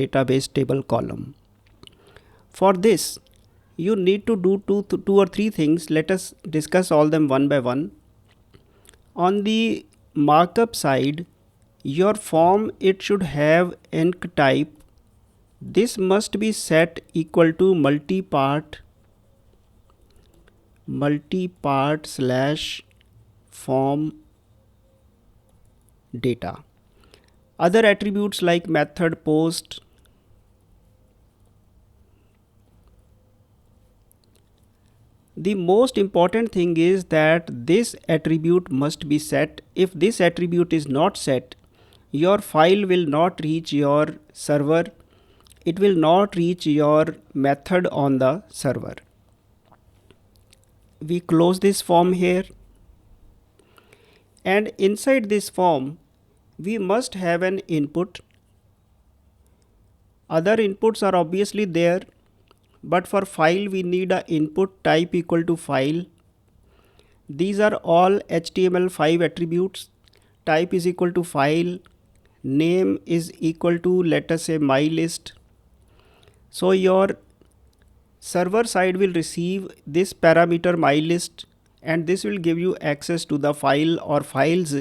database table column. For this, you need to do two or three things. Let us discuss all them one by one. On the markup side, your form, it should have enc type. This must be set equal to multipart / form data. Other attributes like method, post, the most important thing is that this attribute must be set. If this attribute is not set, your file will not reach your server. It will not reach your method on the server. We close this form here, and inside this form we must have an input. Other inputs are obviously there, but for file we need a input type equal to file. These are all HTML5 attributes. Type is equal to file, name is equal to, let us say, my list. So your server side will receive this parameter my list, and this will give you access to the file or files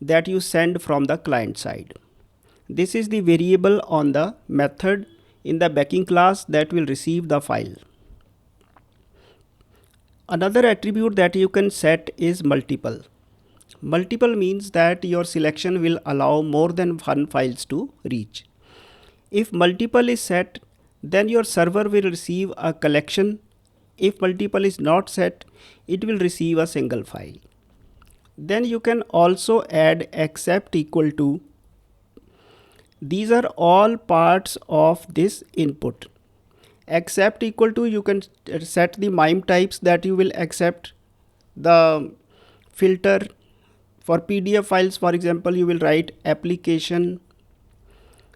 that you send from the client side. This is the variable on the method in the backing class that will receive the file. Another attribute that you can set is multiple. Multiple means that your selection will allow more than one files to reach. If multiple is set, then your server will receive a collection. If multiple is not set, it will receive a single file. Then you can also add except equal to. These are all parts of this input. Except equal to, you can set the MIME types that you will accept. The filter for PDF files, for example, you will write application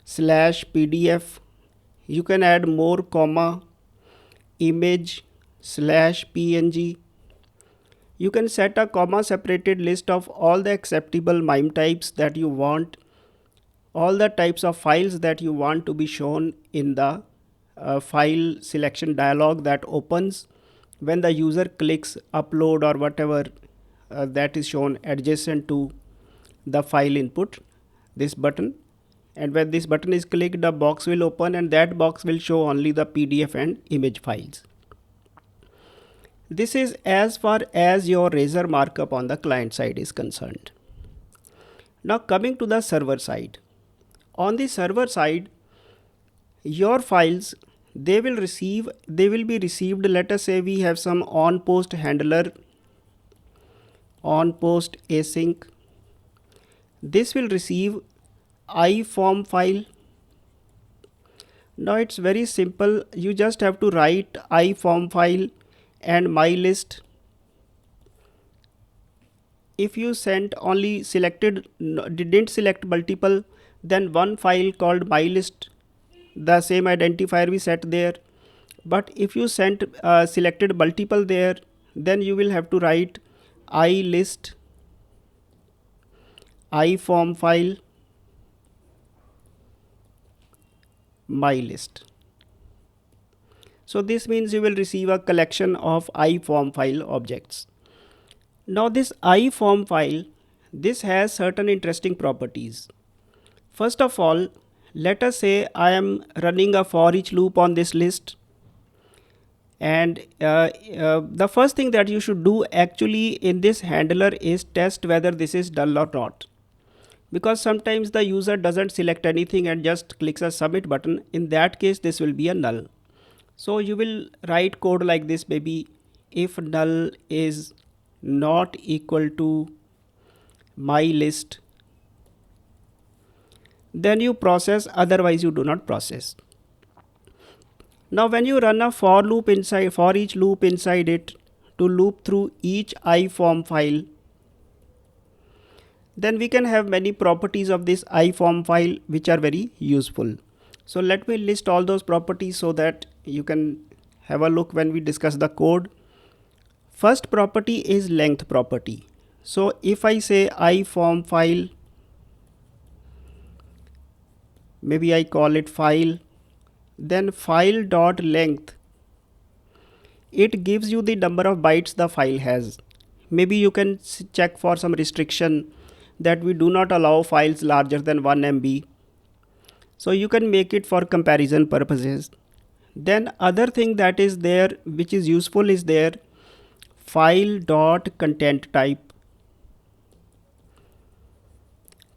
/PDF. You can add more comma, image /PNG. You can set a comma separated list of all the acceptable MIME types that you want, all the types of files that you want to be shown in the file selection dialog that opens when the user clicks upload or whatever that is shown adjacent to the file input, this button. And when this button is clicked, the box will open, and that box will show only the PDF and image files. This is as far as your Razor markup on the client side is concerned. Now coming to the server side. On the server side, your files, they will be received. Let us say we have some on post handler, on post async. This will receive iForm file. Now it's very simple. You just have to write iForm file and my list. If you sent only selected, didn't select multiple, then one file called my list, the same identifier we set there. But if you sent selected multiple there, then you will have to write iList iForm file my list. So this means you will receive a collection of iForm file objects. Now this iForm file, this has certain interesting properties. First of all, let us say I am running a for each loop on this list, and the first thing that you should do actually in this handler is test whether this is null or not, because sometimes the user doesn't select anything and just clicks a submit button. In that case, this will be a null. So you will write code like this, maybe if null is not equal to my list, then you process, otherwise you do not process. Now when you run a for each loop inside it to loop through each iForm file, then we can have many properties of this iForm file which are very useful. So let me list all those properties so that you can have a look when we discuss the code. First property is length property. So if I say iForm file maybe I call it file, then file dot length, it gives you the number of bytes the file has. Maybe you can check for some restriction that we do not allow files larger than 1 MB. So you can make it for comparison purposes. Then other thing that is there which is useful is there file dot content type.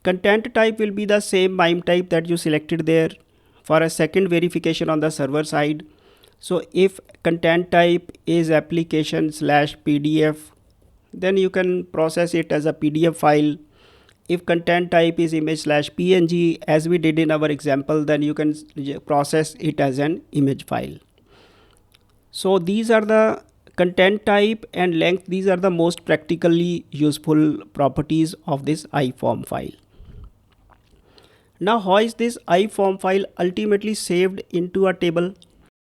Content type will be the same MIME type that you selected there for a second verification on the server side. So if content type is application slash PDF, then you can process it as a PDF file. If content type is image slash PNG, as we did in our example, then you can process it as an image file. So these are the content type and length. These are the most practically useful properties of this iForm file. Now how is this iForm file ultimately saved into a table?